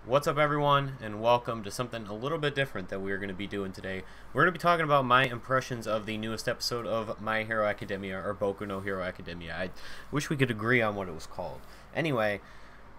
What's up, everyone, and welcome to something a little bit different that we're going to be doing today. We're going to be talking about my impressions of the newest episode of My Hero Academia, or Boku no Hero Academia. I wish we could agree on what it was called. Anyway,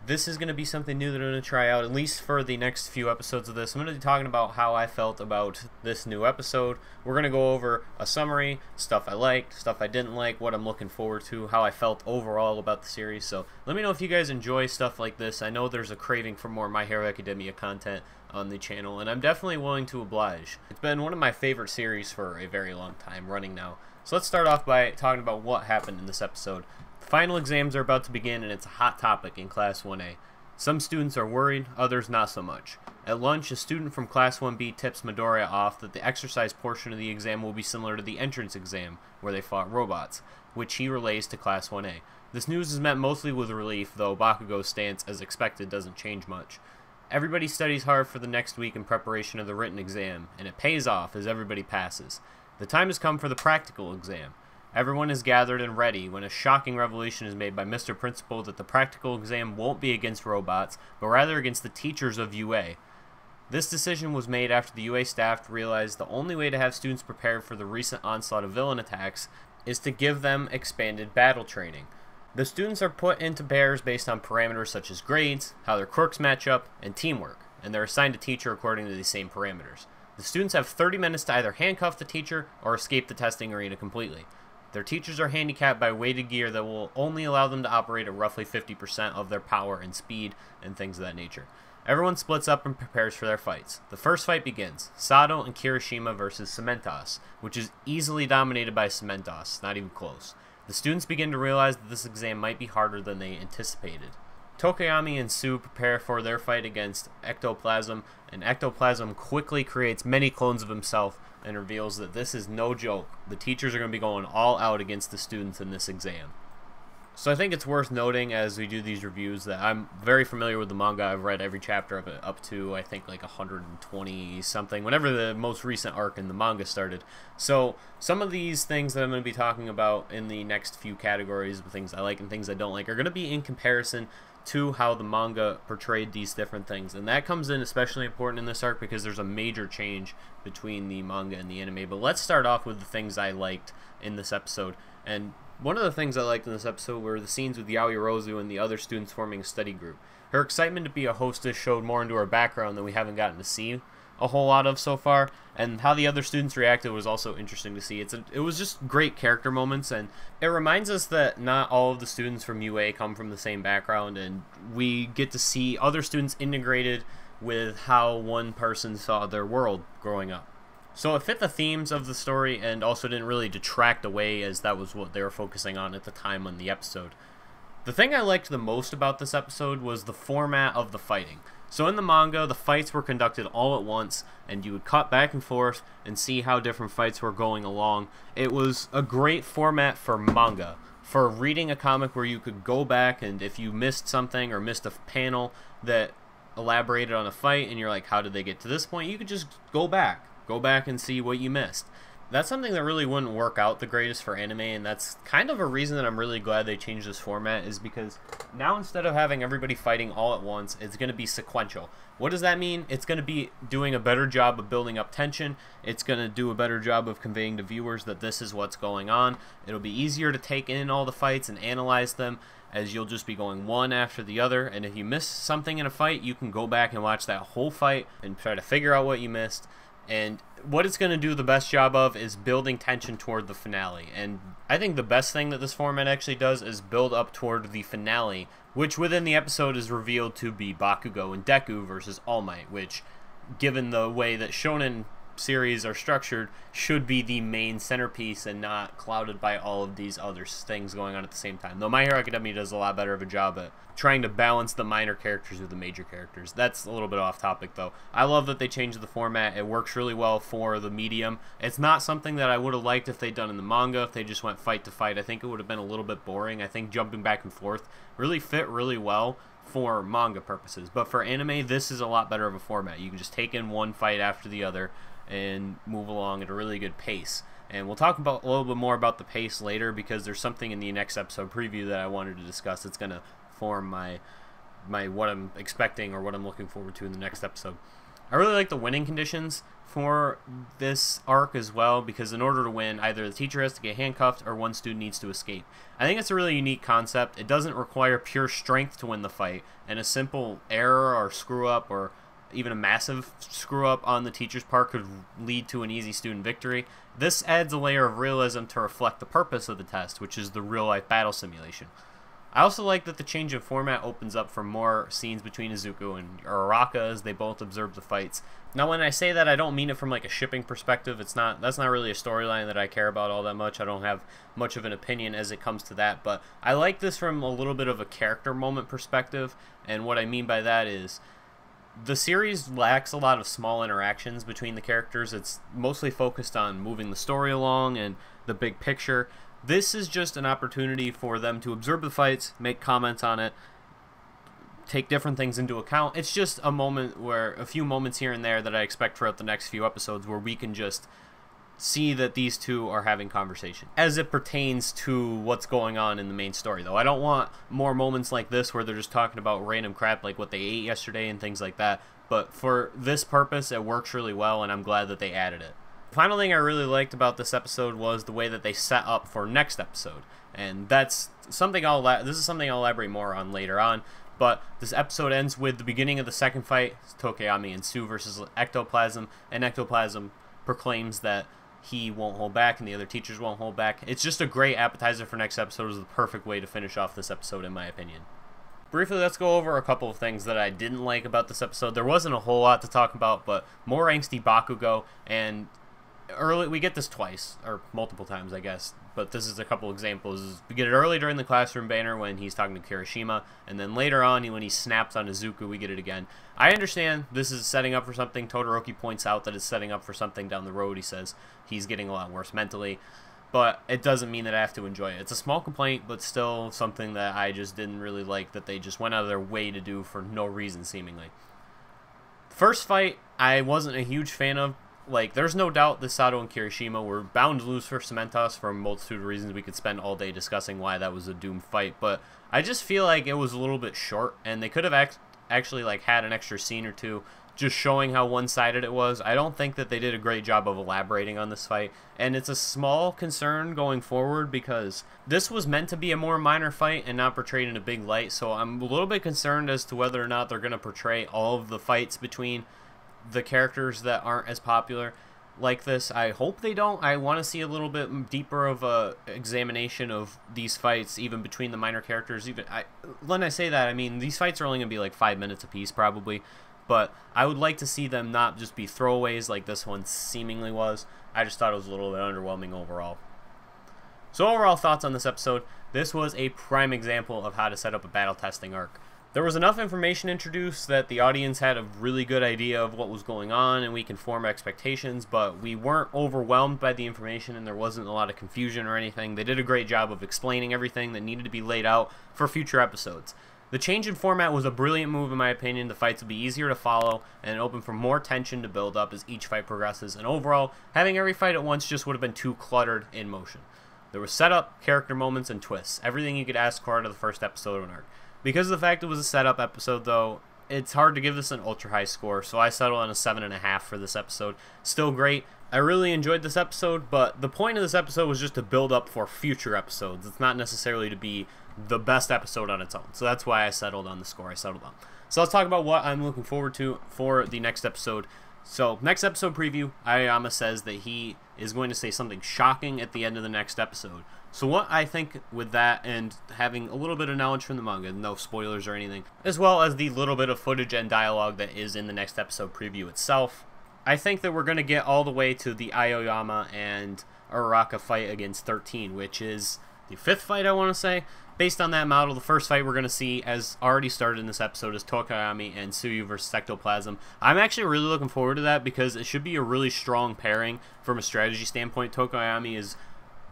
this is going to be something new that I'm going to try out, at least for the next few episodes of this. I'm going to be talking about how I felt about this new episode. We're going to go over a summary, stuff I liked, stuff I didn't like, what I'm looking forward to, how I felt overall about the series. So let me know if you guys enjoy stuff like this. I know there's a craving for more My Hero Academia content on the channel, and I'm definitely willing to oblige. It's been one of my favorite series for a very long time running now. So let's start off by talking about what happened in this episode. Final exams are about to begin, and it's a hot topic in Class 1A. Some students are worried, others not so much. At lunch, a student from Class 1B tips Midoriya off that the exercise portion of the exam will be similar to the entrance exam, where they fought robots, which he relays to Class 1A. This news is met mostly with relief, though Bakugo's stance, as expected, doesn't change much. Everybody studies hard for the next week in preparation of the written exam, and it pays off as everybody passes. The time has come for the practical exam. Everyone is gathered and ready when a shocking revelation is made by Mr. Principal that the practical exam won't be against robots, but rather against the teachers of UA. This decision was made after the UA staff realized the only way to have students prepared for the recent onslaught of villain attacks is to give them expanded battle training. The students are put into pairs based on parameters such as grades, how their quirks match up, and teamwork, and they're assigned a teacher according to these same parameters. The students have 30 minutes to either handcuff the teacher or escape the testing arena completely. Their teachers are handicapped by weighted gear that will only allow them to operate at roughly 50% of their power and speed and things of that nature. Everyone splits up and prepares for their fights. The first fight begins, Sato and Kirishima versus Cementos, which is easily dominated by Cementos, not even close. The students begin to realize that this exam might be harder than they anticipated. Tokoyami and Sue prepare for their fight against Ectoplasm, and Ectoplasm quickly creates many clones of himself and reveals that this is no joke. The teachers are going to be going all out against the students in this exam. So I think it's worth noting as we do these reviews that I'm very familiar with the manga. I've read every chapter of it up to, I think, like 120 something, whenever the most recent arc in the manga started. So some of these things that I'm going to be talking about in the next few categories, the things I like and things I don't like, are going to be in comparison to how the manga portrayed these different things. And that comes in especially important in this arc because there's a major change between the manga and the anime. But let's start off with the things I liked in this episode. And one of the things I liked in this episode were the scenes with Yaoyorozu and the other students forming a study group. Her excitement to be a hostess showed more into her background than we haven't gotten to see a whole lot of so far, and how the other students reacted was also interesting to see. It was just great character moments, and it reminds us that not all of the students from UA come from the same background, and we get to see other students integrated with how one person saw their world growing up. So it fit the themes of the story and also didn't really detract away, as that was what they were focusing on at the time on the episode. The thing I liked the most about this episode was the format of the fighting. So in the manga, the fights were conducted all at once, and you would cut back and forth and see how different fights were going along. It was a great format for manga, for reading a comic where you could go back, and if you missed something or missed a panel that elaborated on a fight and you're like, how did they get to this point, you could just go back and see what you missed. That's something that really wouldn't work out the greatest for anime, and that's kind of a reason that I'm really glad they changed this format, is because now instead of having everybody fighting all at once, it's going to be sequential. What does that mean? It's going to be doing a better job of building up tension. It's going to do a better job of conveying to viewers that this is what's going on. It'll be easier to take in all the fights and analyze them, as you'll just be going one after the other, and if you miss something in a fight, you can go back and watch that whole fight and try to figure out what you missed. And what it's going to do the best job of is building tension toward the finale. And I think the best thing that this format actually does is build up toward the finale, which within the episode is revealed to be Bakugo and Deku versus All Might, which, given the way that shonen series are structured, should be the main centerpiece and not clouded by all of these other things going on at the same time. Though My Hero Academia does a lot better of a job at trying to balance the minor characters with the major characters. That's a little bit off topic though. I love that they changed the format. It works really well for the medium. It's not something that I would have liked if they'd done in the manga, if they just went fight to fight. I think it would have been a little bit boring. I think jumping back and forth really fit really well for manga purposes. But for anime, this is a lot better of a format. You can just take in one fight after the other and move along at a really good pace. And we'll talk about a little bit more about the pace later, because there's something in the next episode preview that I wanted to discuss. It's going to form my what I'm expecting or what I'm looking forward to in the next episode. I really like the winning conditions for this arc as well, because in order to win, either the teacher has to get handcuffed or one student needs to escape. I think it's a really unique concept. It doesn't require pure strength to win the fight, and a simple error or screw up or even a massive screw up on the teacher's part could lead to an easy student victory. This adds a layer of realism to reflect the purpose of the test, which is the real-life battle simulation. I also like that the change in format opens up for more scenes between Izuku and Araka as they both observe the fights. Now, when I say that, I don't mean it from like a shipping perspective. That's not really a storyline that I care about all that much. I don't have much of an opinion as it comes to that, but I like this from a little bit of a character moment perspective, and what I mean by that is the series lacks a lot of small interactions between the characters. It's mostly focused on moving the story along and the big picture. This is just an opportunity for them to observe the fights, make comments on it, take different things into account. It's just a few moments here and there that I expect throughout the next few episodes where we can just see that these two are having conversation as it pertains to what's going on in the main story, though. I don't want more moments like this where they're just talking about random crap like what they ate yesterday and things like that. But for this purpose, it works really well, and I'm glad that they added it. Final thing I really liked about this episode was the way that they set up for next episode, and this is something I'll elaborate more on later on. But this episode ends with the beginning of the second fight, Tokoyami and Sue versus Ectoplasm, and Ectoplasm proclaims that he won't hold back and the other teachers won't hold back. It's just a great appetizer for next episode. It was the perfect way to finish off this episode, in my opinion. Briefly, let's go over a couple of things that I didn't like about this episode. There wasn't a whole lot to talk about, but more angsty Bakugo, and we get this twice, or multiple times, I guess, but this is a couple examples. We get it early during the classroom banner when he's talking to Kirishima, and then later on when he snaps on Izuku, we get it again. I understand this is setting up for something. Todoroki points out that it's setting up for something down the road. He says he's getting a lot worse mentally, but it doesn't mean that I have to enjoy it. It's a small complaint, but still something that I just didn't really like that they just went out of their way to do for no reason, seemingly. First fight, I wasn't a huge fan of. Like, there's no doubt that Sato and Kirishima were bound to lose for Cementos for a multitude of reasons. We could spend all day discussing why that was a doomed fight, but I just feel like it was a little bit short, and they could have actually like had an extra scene or two just showing how one-sided it was. I don't think that they did a great job of elaborating on this fight, and it's a small concern going forward because this was meant to be a more minor fight and not portrayed in a big light, so I'm a little bit concerned as to whether or not they're going to portray all of the fights between the characters that aren't as popular like this. I hope they don't. I want to see a little bit deeper of a examination of these fights, even between the minor characters. When I say that, I mean these fights are only going to be like 5 minutes apiece probably, but I would like to see them not just be throwaways like this one seemingly was. I just thought it was a little bit underwhelming overall. So overall thoughts on this episode: this was a prime example of how to set up a battle testing arc. There was enough information introduced that the audience had a really good idea of what was going on and we can form expectations, but we weren't overwhelmed by the information and there wasn't a lot of confusion or anything. They did a great job of explaining everything that needed to be laid out for future episodes. The change in format was a brilliant move in my opinion. The fights will be easier to follow and open for more tension to build up as each fight progresses, and overall, having every fight at once just would have been too cluttered in motion. There was setup, character moments, and twists. Everything you could ask for out of the first episode of an arc. Because of the fact it was a setup episode, though, it's hard to give this an ultra-high score, so I settled on a 7.5 for this episode. Still great. I really enjoyed this episode, but the point of this episode was just to build up for future episodes. It's not necessarily to be the best episode on its own, so that's why I settled on the score I settled on. So let's talk about what I'm looking forward to for the next episode. So, next episode preview, Aoyama says that he is going to say something shocking at the end of the next episode. So what I think with that, and having a little bit of knowledge from the manga, no spoilers or anything, as well as the little bit of footage and dialogue that is in the next episode preview itself, I think that we're going to get all the way to the Aoyama and Araka fight against 13, which is the 5th fight, I want to say. Based on that model, the first fight we're going to see, as already started in this episode, is Tokoyami and Tsuyu versus Ectoplasm. I'm actually really looking forward to that because it should be a really strong pairing from a strategy standpoint. Tokoyami is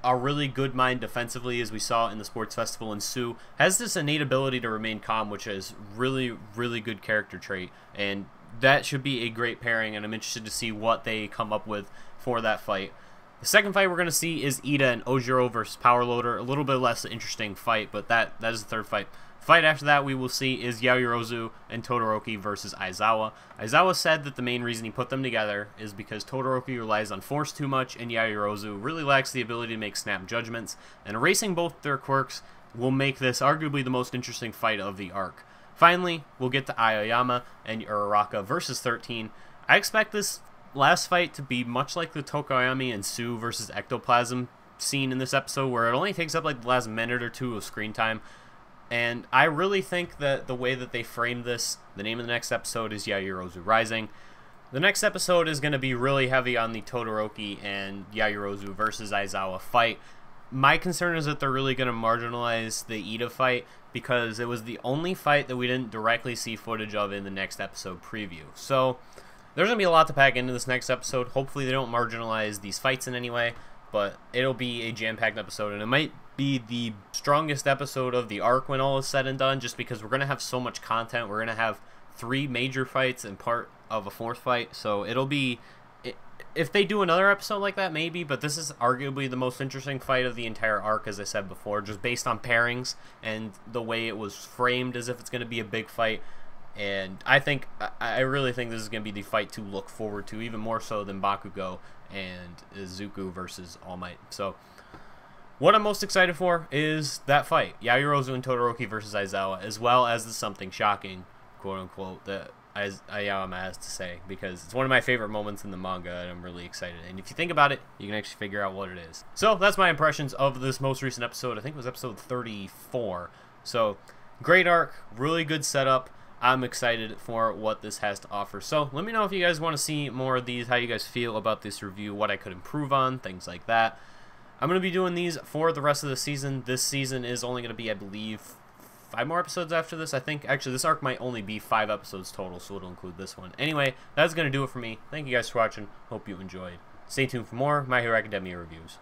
a really good mind defensively, as we saw in the sports festival, and Sue has this innate ability to remain calm, which is really, really good character trait, and that should be a great pairing, and I'm interested to see what they come up with for that fight. The second fight we're going to see is Ida and Ojiro versus Power Loader. A little bit less interesting fight, but that is the third fight. Fight after that we will see is Yaoyorozu and Todoroki versus Aizawa. Aizawa said that the main reason he put them together is because Todoroki relies on force too much and Yaoyorozu really lacks the ability to make snap judgments, and erasing both their quirks will make this arguably the most interesting fight of the arc. Finally, we'll get to Aoyama and Uraraka versus 13. I expect this last fight to be much like the Tokoyami and Sue versus Ectoplasm scene in this episode, where it only takes up like the last minute or two of screen time. And I really think that the way that they framed this, the name of the next episode is Yaoyorozu Rising. The next episode is going to be really heavy on the Todoroki and Yaoyorozu versus Aizawa fight. My concern is that they're really going to marginalize the Ida fight, because it was the only fight that we didn't directly see footage of in the next episode preview. So there's going to be a lot to pack into this next episode. Hopefully they don't marginalize these fights in any way, but it'll be a jam-packed episode, and it might be the strongest episode of the arc when all is said and done, just because we're going to have so much content. We're going to have 3 major fights and part of a 4th fight, so it'll be... If they do another episode like that, maybe, but this is arguably the most interesting fight of the entire arc, as I said before, just based on pairings and the way it was framed as if it's going to be a big fight. And I really think this is going to be the fight to look forward to, even more so than Bakugo and Izuku versus All Might. So what I'm most excited for is that fight, Yaoyorozu and Todoroki versus Aizawa, as well as the something shocking, quote-unquote, that Aoyama has to say, because it's one of my favorite moments in the manga, and I'm really excited. And if you think about it, you can actually figure out what it is. So that's my impressions of this most recent episode. I think it was episode 34. So great arc, really good setup. I'm excited for what this has to offer. So let me know if you guys want to see more of these, how you guys feel about this review, what I could improve on, things like that. I'm going to be doing these for the rest of the season. This season is only going to be, I believe, 5 more episodes after this. I think, actually, this arc might only be 5 episodes total, so it'll include this one. Anyway, that's going to do it for me. Thank you guys for watching. Hope you enjoyed. Stay tuned for more My Hero Academia reviews.